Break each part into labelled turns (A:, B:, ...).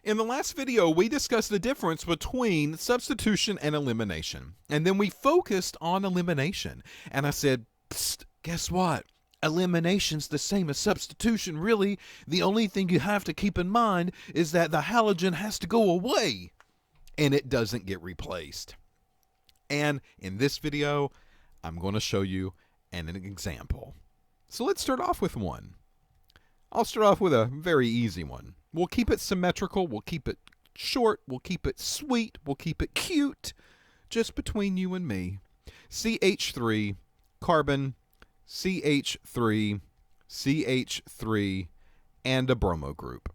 A: In the last video, we discussed the difference between substitution and elimination. And then we focused on elimination. And I said, psst, guess what? Elimination's the same as substitution, really. The only thing you have to keep in mind is that the halogen has to go away and it doesn't get replaced. And in this video, I'm going to show you an example. So let's start off with one. I'll start off with a very easy one. We'll keep it symmetrical, we'll keep it short, we'll keep it sweet, we'll keep it cute, just between you and me. CH3, carbon, CH3, CH3, and a bromo group.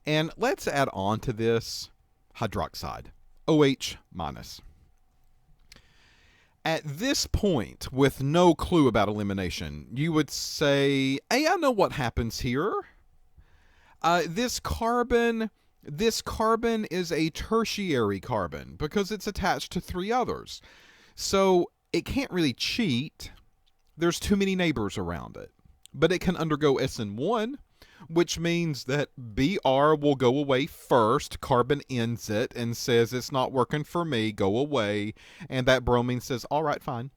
A: And let's add on to this hydroxide, OH minus. At this point, with no clue about elimination, you would say, hey, I know what happens here. This carbon is a tertiary carbon because it's attached to three others. So it can't really cheat. There's too many neighbors around it. But it can undergo SN1, which means that Br will go away first. Carbon ends it and says, it's not working for me, go away. And that bromine says, all right, fine.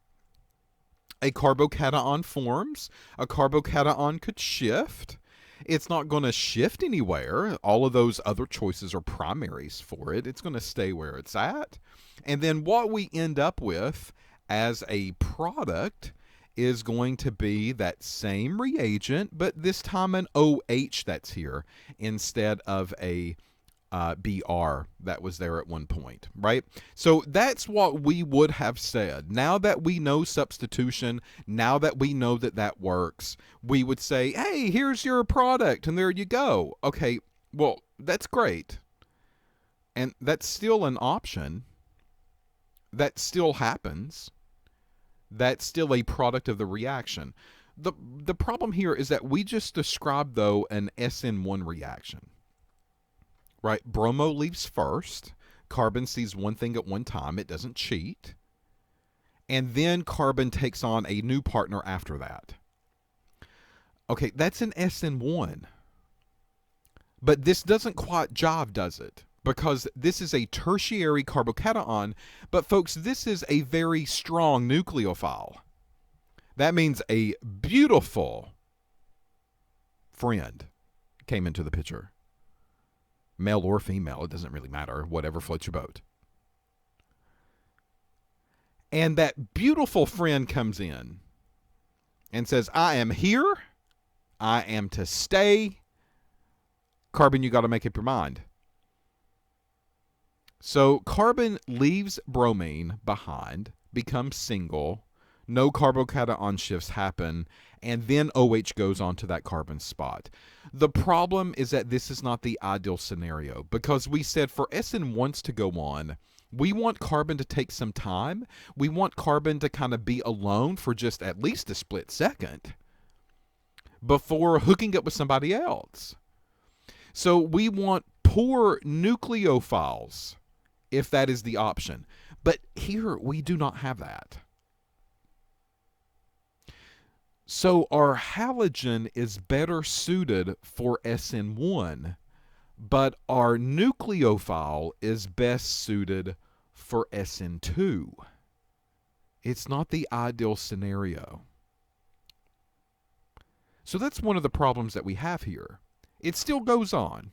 A: A carbocation forms. A carbocation could shift. It's not going to shift anywhere. All of those other choices are primaries for it. It's going to stay where it's at. And then what we end up with as a product is going to be that same reagent, but this time an OH that's here instead of a Br that was there at one point, right? So that's what we would have said. Now that we know substitution, now that we know that that works, we would say, hey, here's your product, and there you go. Okay, well, that's great. And that's still an option. That still happens. That's still a product of the reaction. The problem here is that we just described, though, an SN1 reaction. Right? Bromo leaves first. Carbon sees one thing at one time. It doesn't cheat. And then carbon takes on a new partner after that. Okay, that's an SN1. But this doesn't quite jive, does it? Because this is a tertiary carbocation, but folks, this is a very strong nucleophile. That means a beautiful friend came into the picture. Male or female, it doesn't really matter, whatever floats your boat. And that beautiful friend comes in and says, I am here, I am to stay. Carbon, you got to make up your mind. So carbon leaves bromine behind, becomes single, no carbocation shifts happen, and then OH goes onto that carbon spot. The problem is that this is not the ideal scenario because we said for SN1s to go on, we want carbon to take some time. We want carbon to kind of be alone for just at least a split second before hooking up with somebody else. So we want poor nucleophiles if that is the option. But here we do not have that. So our halogen is better suited for SN1, but our nucleophile is best suited for SN2. It's not the ideal scenario. So that's one of the problems that we have here. It still goes on.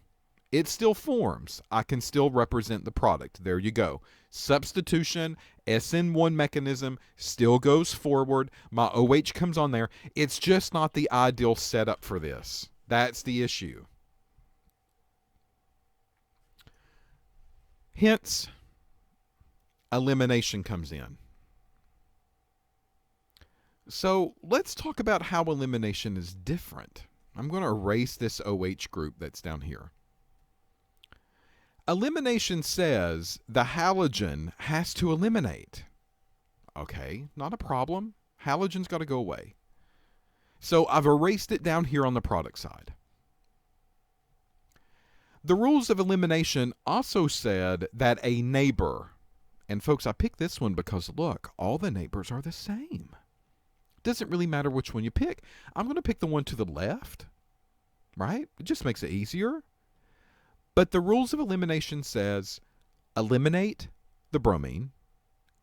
A: It still forms. I can still represent the product. There you go. Substitution, SN1 mechanism still goes forward. My OH comes on there. It's just not the ideal setup for this. That's the issue. Hence, elimination comes in. So let's talk about how elimination is different. I'm going to erase this OH group that's down here. Elimination says the halogen has to eliminate. Okay, not a problem. Halogen's got to go away. So I've erased it down here on the product side. The rules of elimination also said that a neighbor, and folks, I picked this one because look, all the neighbors are the same. Doesn't really matter which one you pick. I'm going to pick the one to the left, right? It just makes it easier. But the rules of elimination says eliminate the bromine,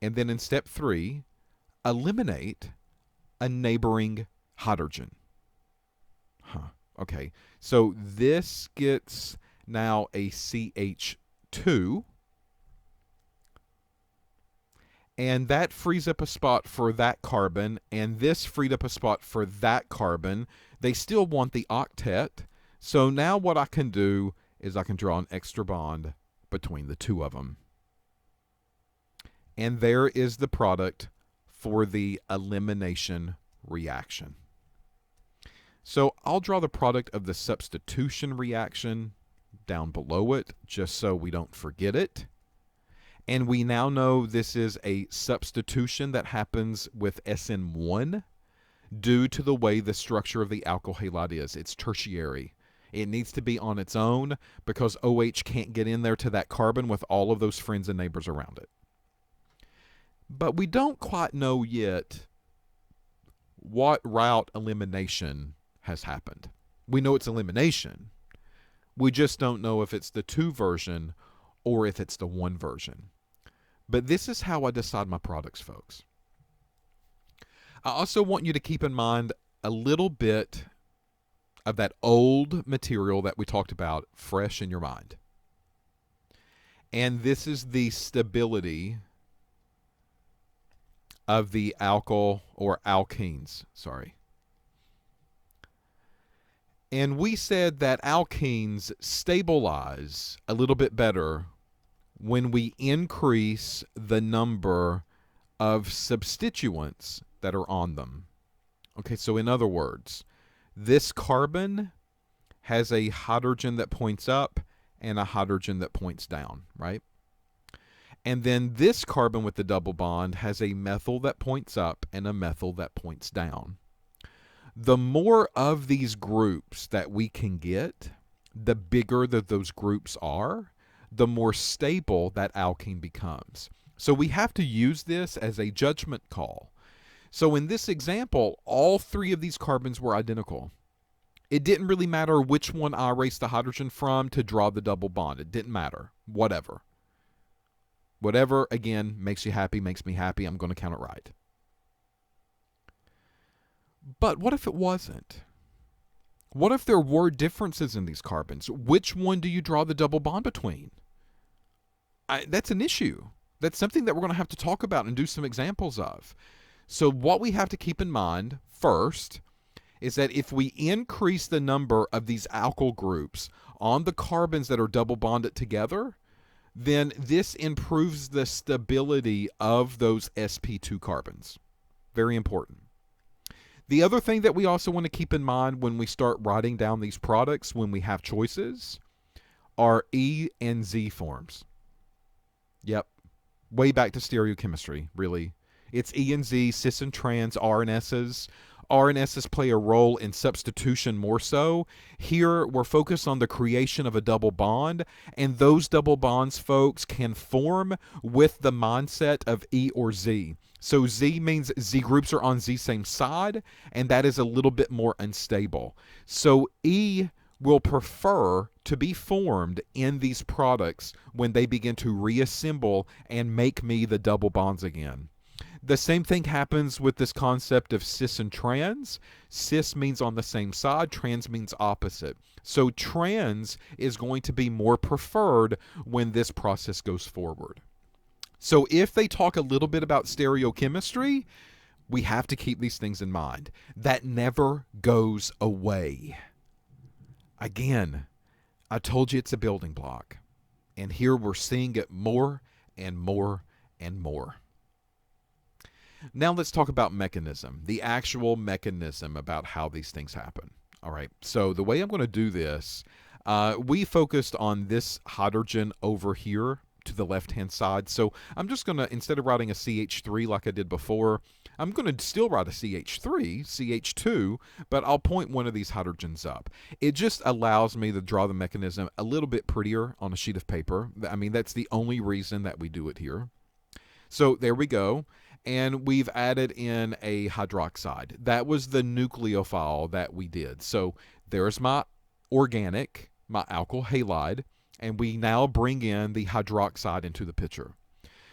A: and then in step 3, eliminate a neighboring hydrogen. Okay, so this gets now a CH2, and that frees up a spot for that carbon, and this freed up a spot for that carbon. They still want the octet, so now what I can do is I can draw an extra bond between the two of them. And there is the product for the elimination reaction. So I'll draw the product of the substitution reaction down below it, just so we don't forget it. And we now know this is a substitution that happens with SN1 due to the way the structure of the alkyl halide is. It's tertiary. It needs to be on its own because OH can't get in there to that carbon with all of those friends and neighbors around it. But we don't quite know yet what route elimination has happened. We know it's elimination. We just don't know if it's the 2 version or if it's the 1 version. But this is how I decide my products, folks. I also want you to keep in mind a little bit of that old material that we talked about fresh in your mind. And this is the stability of the alkyl or alkenes, sorry. And we said that alkenes stabilize a little bit better when we increase the number of substituents that are on them. Okay, so in other words, this carbon has a hydrogen that points up and a hydrogen that points down, right? And then this carbon with the double bond has a methyl that points up and a methyl that points down. The more of these groups that we can get, the bigger that those groups are, the more stable that alkene becomes. So we have to use this as a judgment call. So in this example, all 3 of these carbons were identical. It didn't really matter which one I erased the hydrogen from to draw the double bond. It didn't matter. Whatever. Whatever, again, makes you happy, makes me happy. I'm going to count it right. But what if it wasn't? What if there were differences in these carbons? Which one do you draw the double bond between? That's an issue. That's something that we're going to have to talk about and do some examples of. So what we have to keep in mind first is that if we increase the number of these alkyl groups on the carbons that are double bonded together, then this improves the stability of those sp2 carbons. Very important. The other thing that we also want to keep in mind when we start writing down these products, when we have choices, are E and Z forms. Yep. Way back to stereochemistry, really. It's E and Z, cis and trans, R and S's. R and S's play a role in substitution more so. Here, we're focused on the creation of a double bond, and those double bonds, folks, can form with the mindset of E or Z. So Z means Z groups are on Z same side, and that is a little bit more unstable. So E will prefer to be formed in these products when they begin to reassemble and make me the double bonds again. The same thing happens with this concept of cis and trans. Cis means on the same side, trans means opposite. So trans is going to be more preferred when this process goes forward. So if they talk a little bit about stereochemistry, we have to keep these things in mind. That never goes away. Again, I told you it's a building block. And here we're seeing it more and more and more. Now let's talk about mechanism, the actual mechanism about how these things happen. All right, so the way I'm going to do this, we focused on this hydrogen over here to the left-hand side. So I'm just going to, instead of writing a CH3 like I did before, I'm going to still write a CH3, CH2, but I'll point one of these hydrogens up. It just allows me to draw the mechanism a little bit prettier on a sheet of paper. I mean, that's the only reason that we do it here. So there we go. And we've added in a hydroxide. That was the nucleophile that we did. So there's my organic, my alkyl halide. And we now bring in the hydroxide into the picture.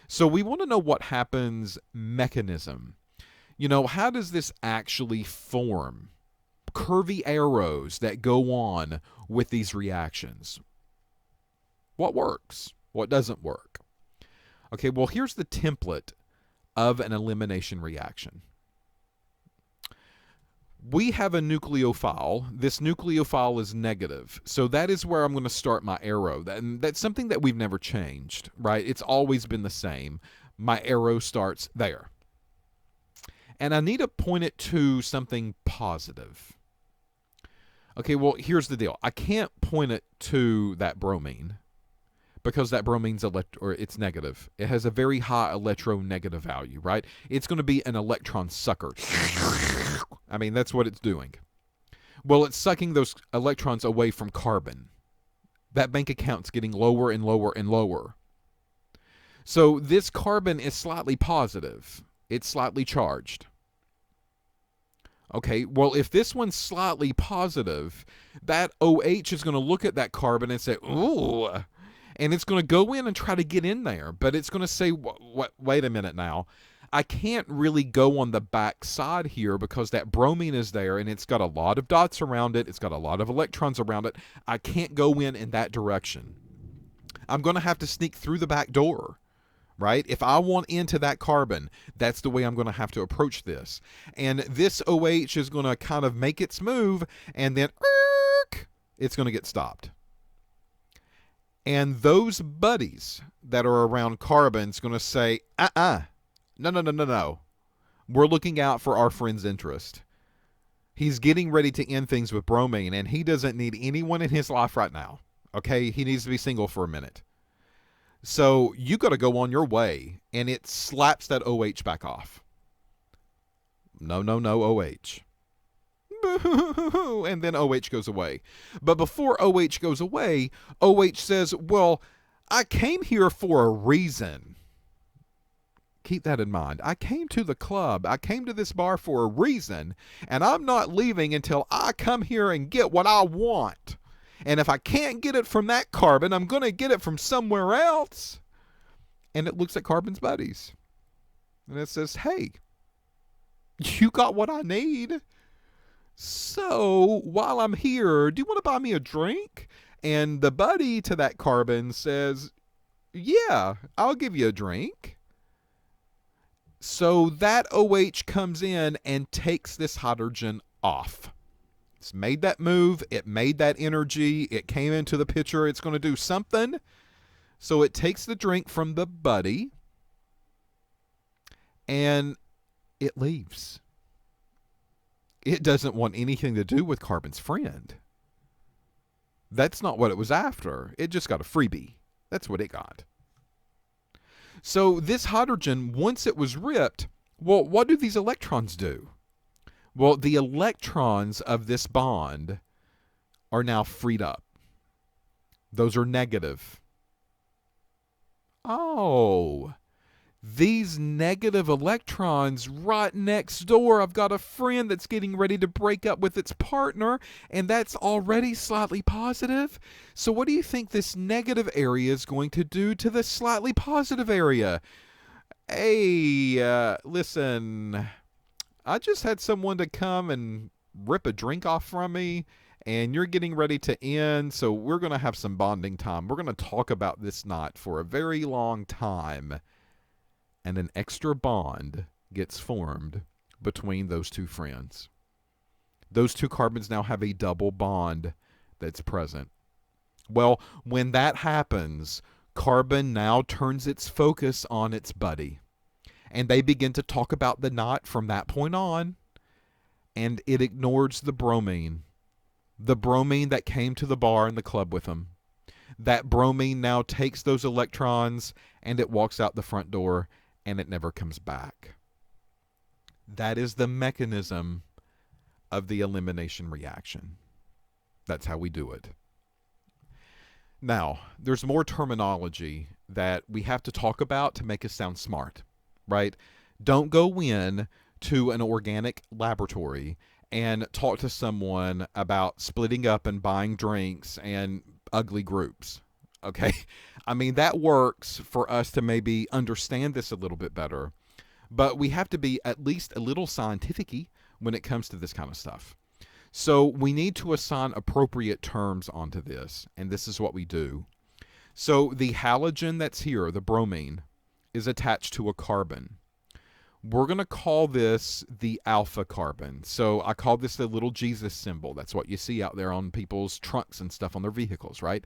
A: So we want to know what happens mechanism. How does this actually form? Curvy arrows that go on with these reactions. What works? What doesn't work? Okay, well, here's the template of an elimination reaction. We have a nucleophile. This nucleophile is negative. So that is where I'm going to start my arrow. That's something that we've never changed, right? It's always been the same. My arrow starts there. And I need to point it to something positive. Okay, well, here's the deal. I can't point it to that bromine because that bromine's it's negative. It has a very high electronegative value, right? It's going to be an electron sucker. I mean, that's what it's doing. Well, it's sucking those electrons away from carbon. That bank account's getting lower and lower and lower. So this carbon is slightly positive. It's slightly charged. Okay, well, if this one's slightly positive, that OH is going to look at that carbon and say, ooh, and it's going to go in and try to get in there. But it's going to say, wait a minute now. I can't really go on the back side here because that bromine is there and it's got a lot of dots around it. It's got a lot of electrons around it. I can't go in that direction. I'm going to have to sneak through the back door. Right? If I want into that carbon, that's the way I'm going to have to approach this. And this OH is going to kind of make its move, and then it's going to get stopped. And those buddies that are around carbon's going to say, no. We're looking out for our friend's interest. He's getting ready to end things with bromine, and he doesn't need anyone in his life right now. Okay? He needs to be single for a minute. So you got to go on your way, and it slaps that OH back off. No, OH. And then OH goes away. But before OH goes away, OH says, well, I came here for a reason. Keep that in mind. I came to the club. I came to this bar for a reason, and I'm not leaving until I come here and get what I want. And if I can't get it from that carbon, I'm going to get it from somewhere else. And it looks at carbon's buddies. And it says, hey, you got what I need. So while I'm here, do you want to buy me a drink? And the buddy to that carbon says, yeah, I'll give you a drink. So that OH comes in and takes this hydrogen off. It's made that move. It made that energy. It came into the picture. It's going to do something. So it takes the drink from the buddy and it leaves. It doesn't want anything to do with carbon's friend. That's not what it was after. It just got a freebie. That's what it got. So this hydrogen, once it was ripped, well, what do these electrons do? Well, the electrons of this bond are now freed up. Those are negative. Oh, these negative electrons right next door. I've got a friend that's getting ready to break up with its partner, and that's already slightly positive. So what do you think this negative area is going to do to the slightly positive area? Hey, listen, I just had someone to come and rip a drink off from me, and you're getting ready to end, so we're going to have some bonding time. We're going to talk about this night for a very long time. And an extra bond gets formed between those two friends. Those two carbons now have a double bond that's present. Well, when that happens, carbon now turns its focus on its buddy. And they begin to talk about the night from that point on. And it ignores the bromine. The bromine that came to the bar and the club with them. That bromine now takes those electrons and it walks out the front door and it never comes back. That is the mechanism of the elimination reaction. That's how we do it. Now, there's more terminology that we have to talk about to make us sound smart, right? Don't go in to an organic laboratory and talk to someone about splitting up and buying drinks and ugly groups. Okay. I mean, that works for us to maybe understand this a little bit better, but we have to be at least a little scientific-y when it comes to this kind of stuff. So we need to assign appropriate terms onto this, and this is what we do. So the halogen that's here, the bromine, is attached to a carbon. We're going to call this the alpha carbon. So I call this the little Jesus symbol. That's what you see out there on people's trunks and stuff on their vehicles, right?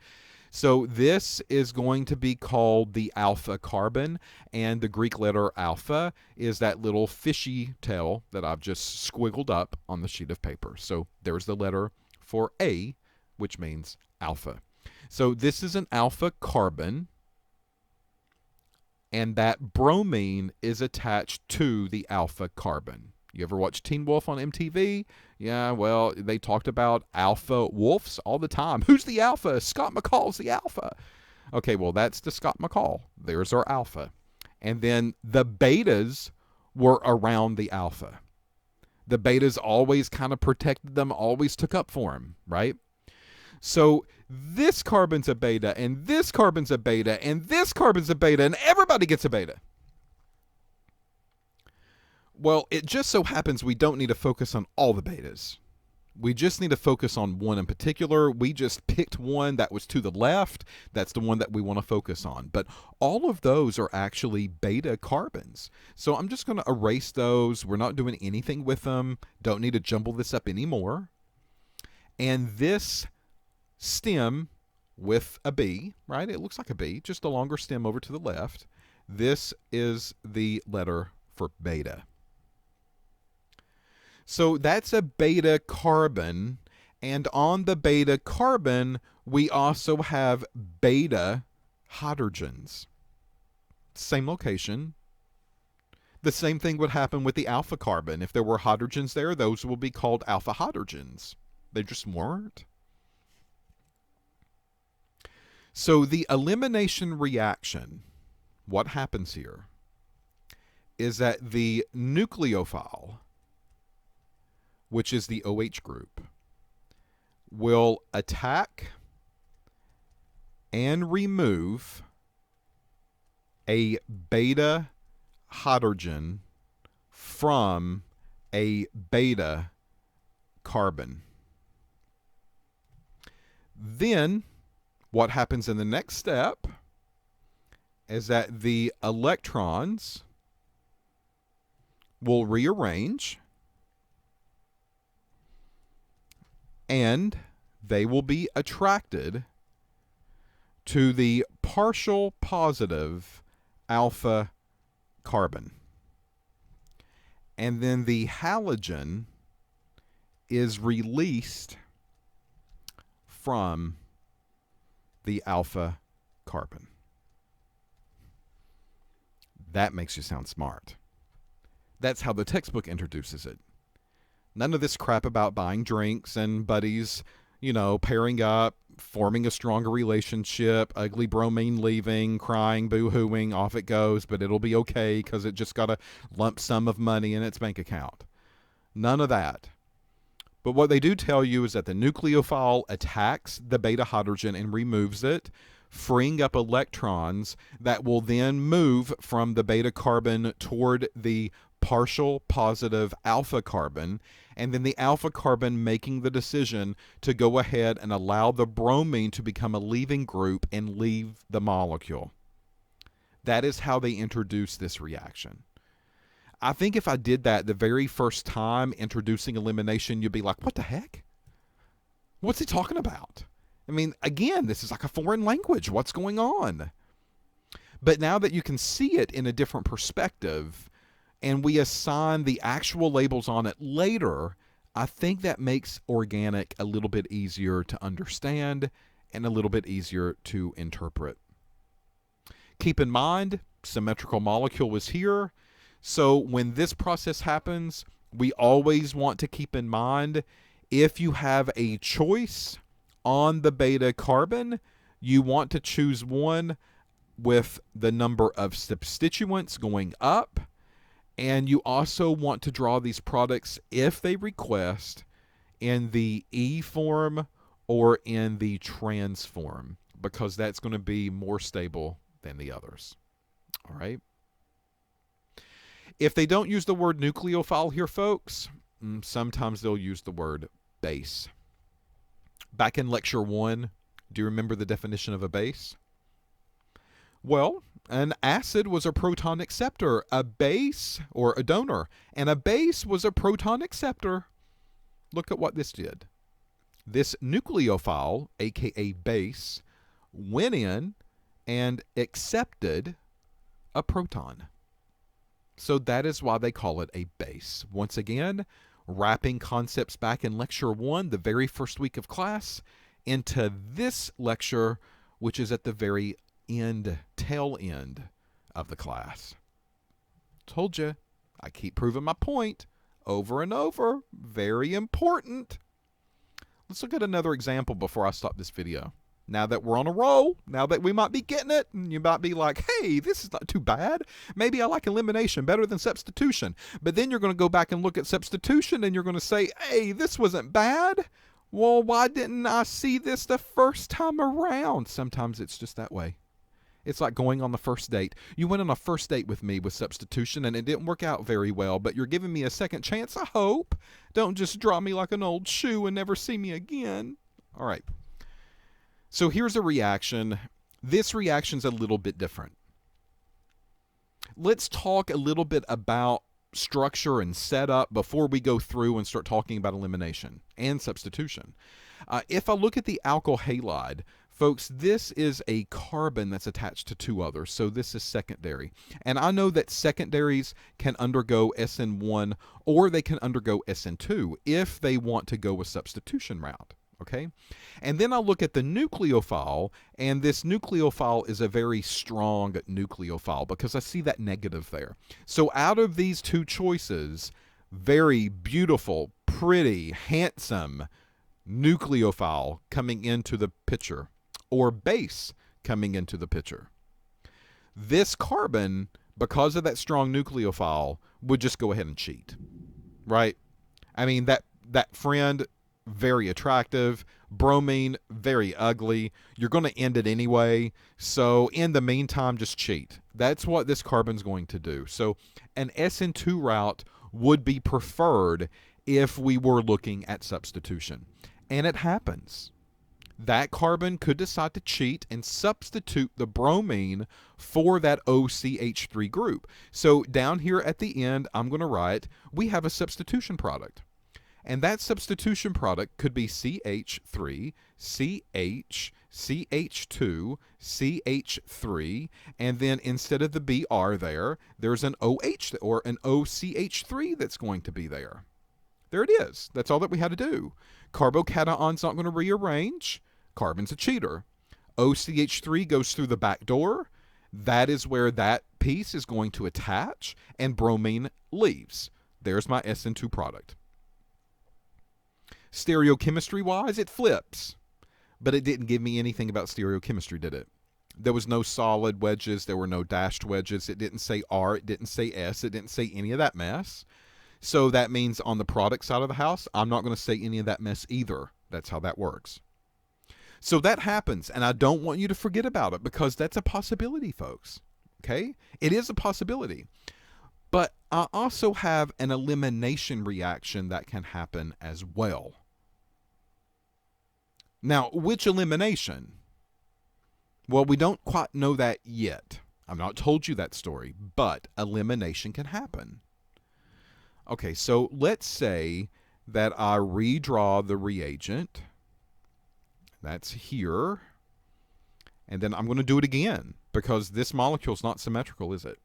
A: So this is going to be called the alpha carbon, and the Greek letter alpha is that little fishy tail that I've just squiggled up on the sheet of paper. So there's the letter for A, which means alpha. So this is an alpha carbon, and that bromine is attached to the alpha carbon. You ever watch Teen Wolf on MTV? Yeah, well, they talked about alpha wolves all the time. Who's the alpha? Scott McCall's the alpha. Okay, well, that's the Scott McCall. There's our alpha. And then the betas were around the alpha. The betas always kind of protected them, always took up for them, right? So this carbon's a beta, and this carbon's a beta, and this carbon's a beta, and everybody gets a beta. Well, it just so happens we don't need to focus on all the betas. We just need to focus on one in particular. We just picked one that was to the left. That's the one that we want to focus on. But all of those are actually beta carbons. So I'm just going to erase those. We're not doing anything with them. Don't need to jumble this up anymore. And this stem with a B, right? It looks like a B, just a longer stem over to the left. This is the letter for beta. So that's a beta carbon, and on the beta carbon, we also have beta hydrogens. Same location. The same thing would happen with the alpha carbon. If there were hydrogens there, those will be called alpha hydrogens. They just weren't. So the elimination reaction, what happens here is that the nucleophile, which is the OH group, will attack and remove a beta hydrogen from a beta carbon. Then what happens in the next step is that the electrons will rearrange, and they will be attracted to the partial positive alpha carbon. And then the halogen is released from the alpha carbon. That makes you sound smart. That's how the textbook introduces it. None of this crap about buying drinks and buddies, pairing up, forming a stronger relationship, ugly bromine leaving, crying, boo-hooing, off it goes, but it'll be okay because it just got a lump sum of money in its bank account. None of that. But what they do tell you is that the nucleophile attacks the beta hydrogen and removes it, freeing up electrons that will then move from the beta carbon toward the partial positive alpha carbon, and then the alpha carbon making the decision to go ahead and allow the bromine to become a leaving group and leave the molecule. That is how they introduce this reaction. I think if I did that the very first time introducing elimination, you'd be like, what the heck? What's he talking about? I mean, again, this is like a foreign language. What's going on? But now that you can see it in a different perspective, and we assign the actual labels on it later, I think that makes organic a little bit easier to understand and a little bit easier to interpret. Keep in mind, symmetrical molecule was here. So when this process happens, we always want to keep in mind, if you have a choice on the beta carbon, you want to choose one with the number of substituents going up. And you also want to draw these products, if they request, in the E form or in the trans form. because that's going to be more stable than the others. All right. If they don't use the word nucleophile here, folks, sometimes they'll use the word base. Back in lecture 1, do you remember the definition of a base? Well, an acid was a proton acceptor, a base, or a donor, and a base was a proton acceptor. Look at what this did. This nucleophile, aka base, went in and accepted a proton. So that is why they call it a base. Once again, wrapping concepts back in lecture 1, the very first week of class, into this lecture, which is at the very end, tail end of the class. Told you, I keep proving my point over and over. Very important. Let's look at another example before I stop this video. Now that we're on a roll, now that we might be getting it, and you might be like, hey, this is not too bad. Maybe I like elimination better than substitution. But then you're going to go back and look at substitution, and you're going to say, hey, this wasn't bad. Well, why didn't I see this the first time around? Sometimes it's just that way. It's like going on the first date. You went on a first date with me with substitution, and it didn't work out very well, but you're giving me a second chance, I hope. Don't just draw me like an old shoe and never see me again. All right. So here's a reaction. This reaction's a little bit different. Let's talk a little bit about structure and setup before we go through and start talking about elimination and substitution. If I look at the alkyl halide, folks, this is a carbon that's attached to 2 others, so this is secondary. And I know that secondaries can undergo SN1 or they can undergo SN2 if they want to go a substitution route. Okay, and then I look at the nucleophile, and this nucleophile is a very strong nucleophile because I see that negative there. So out of these 2 choices, very beautiful, pretty, handsome nucleophile coming into the picture, or base coming into the picture. This carbon, because of that strong nucleophile, would just go ahead and cheat, right? I mean, that friend, very attractive. Bromine, very ugly. You're going to end it anyway. So in the meantime, just cheat. That's what this carbon's going to do. So an SN2 route would be preferred if we were looking at substitution. And it happens. That carbon could decide to cheat and substitute the bromine for that OCH3 group. So down here at the end, I'm going to write, we have a substitution product. And that substitution product could be CH3, CH, CH2, CH3, and then instead of the BR there's an OH or an OCH3 that's going to be there. There it is. That's all that we had to do. Carbocation's not going to rearrange. Carbon's a cheater. OCH3 goes through the back door. That is where that piece is going to attach, and bromine leaves. There's my SN2 product. Stereochemistry-wise, it flips. But it didn't give me anything about stereochemistry, did it? There was no solid wedges. There were no dashed wedges. It didn't say R. It didn't say S. It didn't say any of that mess. So that means on the product side of the house, I'm not going to say any of that mess either. That's how that works. So that happens, and I don't want you to forget about it because that's a possibility, folks. Okay? It is a possibility. But I also have an elimination reaction that can happen as well. Now, which elimination? Well, we don't quite know that yet. I've not told you that story, but elimination can happen. Okay, so let's say that I redraw the reagent. That's here. And then I'm going to do it again because this molecule is not symmetrical, is it?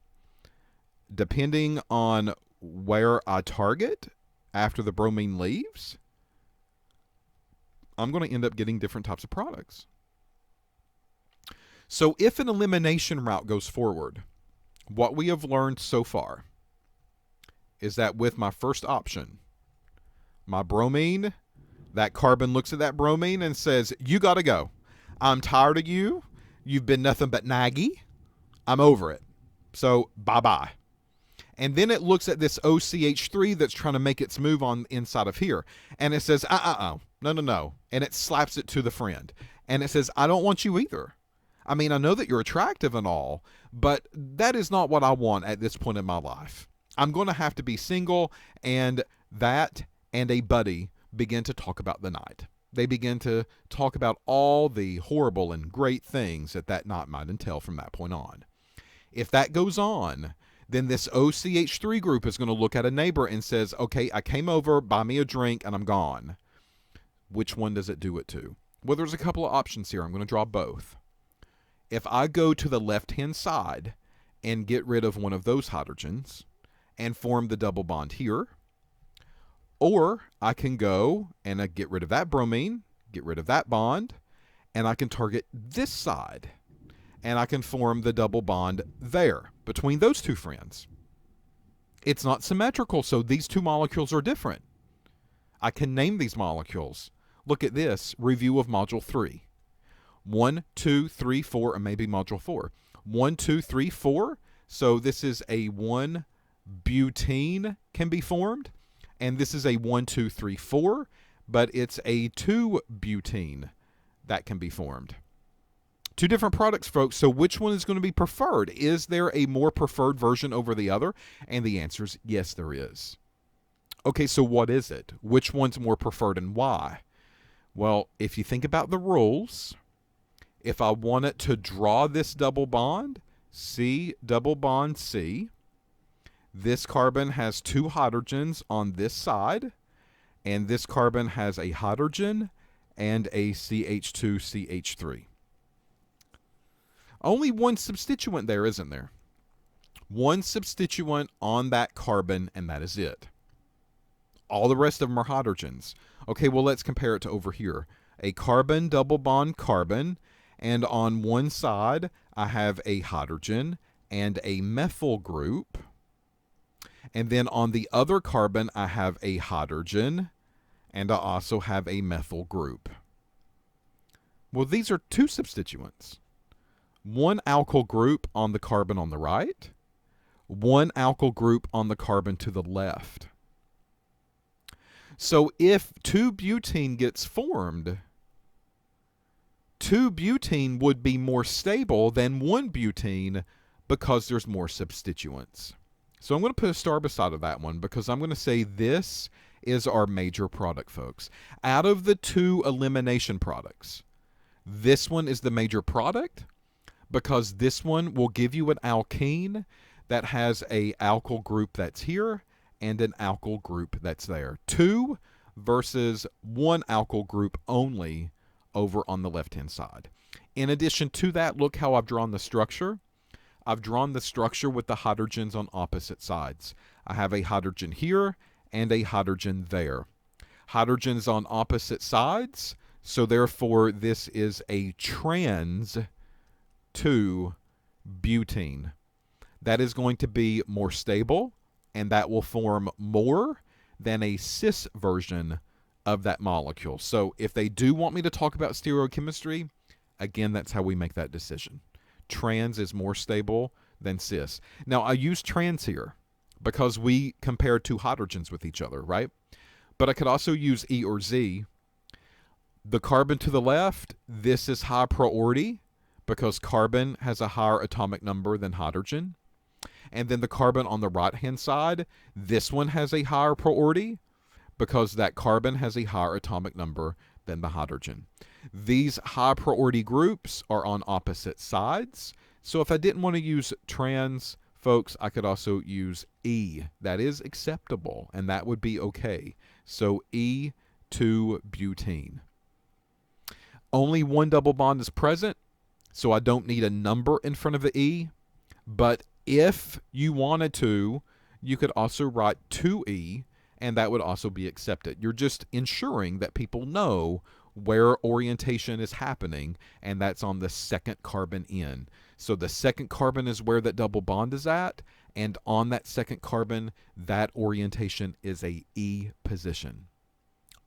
A: Depending on where I target after the bromine leaves, I'm going to end up getting different types of products. So if an elimination route goes forward, what we have learned so far is that with my first option, my bromine, that carbon looks at that bromine and says, you got to go. I'm tired of you. You've been nothing but naggy. I'm over it. So bye-bye. And then it looks at this OCH3 that's trying to make its move on inside of here. And it says, no. And it slaps it to the friend. And it says, I don't want you either. I mean, I know that you're attractive and all, but that is not what I want at this point in my life. I'm going to have to be single, and that and a buddy begin to talk about the night. They begin to talk about all the horrible and great things that night might entail from that point on. If that goes on, then this OCH3 group is going to look at a neighbor and says, okay, I came over, buy me a drink, and I'm gone. Which one does it do it to? Well, there's a couple of options here. I'm going to draw both. If I go to the left-hand side and get rid of one of those hydrogens and form the double bond here, or I can go and get rid of that bromine, get rid of that bond, and I can target this side, and I can form the double bond there between those two friends. It's not symmetrical, so these two molecules are different. I can name these molecules. Look at this, review of Module 3. 1, 2, 3, 4, and maybe Module 4. 1, 2, 3, 4. So this is a 1-butene can be formed. And this is a 1, 2, 3, 4. But it's a 2-butene that can be formed. Two different products, folks. So which one is going to be preferred? Is there a more preferred version over the other? And the answer is yes, there is. Okay, so what is it? Which one's more preferred and why? Well, if you think about the rules, if I wanted to draw this double bond, C double bond C, this carbon has two hydrogens on this side, and this carbon has a hydrogen and a CH2CH3. Only one substituent there, isn't there? One substituent on that carbon, and that is it. All the rest of them are hydrogens. Okay, well, let's compare it to over here. A carbon double bond carbon, and on one side, I have a hydrogen and a methyl group. And then on the other carbon, I have a hydrogen, and I also have a methyl group. Well, these are two substituents. One alkyl group on the carbon on the right, one alkyl group on the carbon to the left. So if 2-butene gets formed, 2-butene would be more stable than 1-butene because there's more substituents. So I'm going to put a star beside of that one because I'm going to say this is our major product, folks. Out of the two elimination products, this one is the major product because this one will give you an alkene that has a alkyl group that's here and an alkyl group that's there. 2 versus 1 alkyl group only over on the left-hand side. In addition to that, look how I've drawn the structure. I've drawn the structure with the hydrogens on opposite sides. I have a hydrogen here and a hydrogen there. Hydrogens on opposite sides, so therefore this is a trans 2-butene. That is going to be more stable, and that will form more than a cis version of that molecule. So if they do want me to talk about stereochemistry, again, that's how we make that decision. Trans is more stable than cis. Now, I use trans here because we compare two hydrogens with each other, right? But I could also use E or Z. The carbon to the left, this is high priority because carbon has a higher atomic number than hydrogen. And then the carbon on the right-hand side, this one has a higher priority because that carbon has a higher atomic number than the hydrogen. These high priority groups are on opposite sides. So if I didn't want to use trans, folks, I could also use E. That is acceptable, and that would be okay. So E2-butene. Only one double bond is present, so I don't need a number in front of the E. But if you wanted to, you could also write 2E, and that would also be accepted. You're just ensuring that people know where orientation is happening, and that's on the second carbon in. So the second carbon is where that double bond is at, and on that second carbon, that orientation is a E position.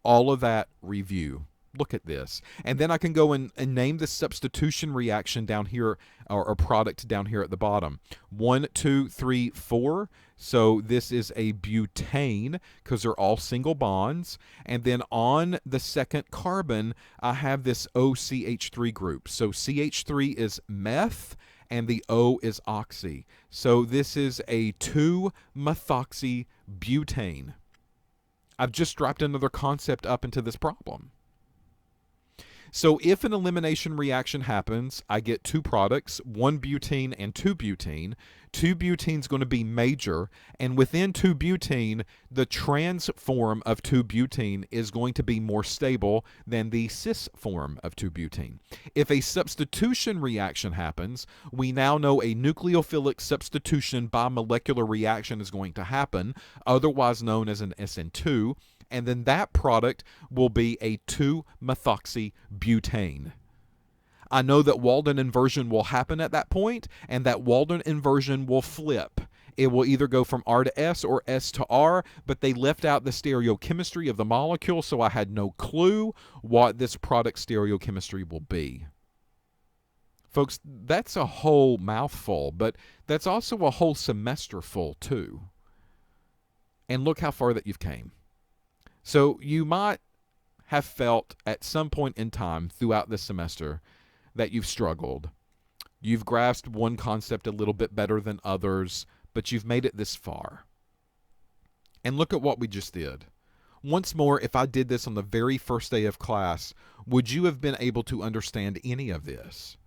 A: All of that review. Look at this. And then I can go and name the substitution reaction down here, or product down here at the bottom. 1, 2, 3, 4. So this is a butane because they're all single bonds. And then on the second carbon, I have this OCH3 group. So CH3 is meth and the O is oxy. So this is a 2-methoxybutane. I've just dropped another concept up into this problem. So if an elimination reaction happens, I get two products, 1-butene and 2-butene. 2-butene is going to be major, and within 2-butene, the trans form of 2-butene is going to be more stable than the cis form of 2-butene. If a substitution reaction happens, we now know a nucleophilic substitution bimolecular reaction is going to happen, otherwise known as an SN2, and then that product will be a 2-methoxybutane. I know that Walden inversion will happen at that point, and that Walden inversion will flip. It will either go from R to S or S to R, but they left out the stereochemistry of the molecule, so I had no clue what this product stereochemistry will be. Folks, that's a whole mouthful, but that's also a whole semester full too. And look how far that you've came. So you might have felt at some point in time throughout this semester that you've struggled. You've grasped one concept a little bit better than others, but you've made it this far. And look at what we just did. Once more, if I did this on the very first day of class, would you have been able to understand any of this?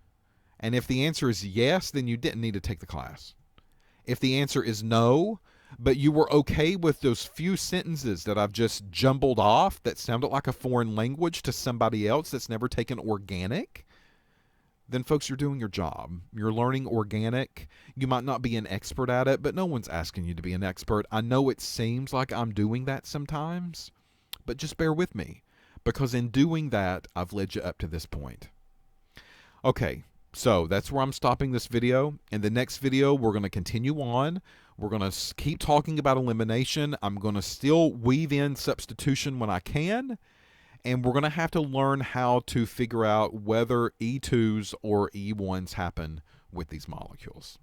A: And if the answer is yes, then you didn't need to take the class. If the answer is no, but you were okay with those few sentences that I've just jumbled off that sounded like a foreign language to somebody else that's never taken organic, then folks, you're doing your job. You're learning organic. You might not be an expert at it, but no one's asking you to be an expert. I know it seems like I'm doing that sometimes, but just bear with me, because in doing that, I've led you up to this point. Okay, so that's where I'm stopping this video. In the next video, we're going to continue on. We're going to keep talking about elimination. I'm going to still weave in substitution when I can. And we're going to have to learn how to figure out whether E2s or E1s happen with these molecules.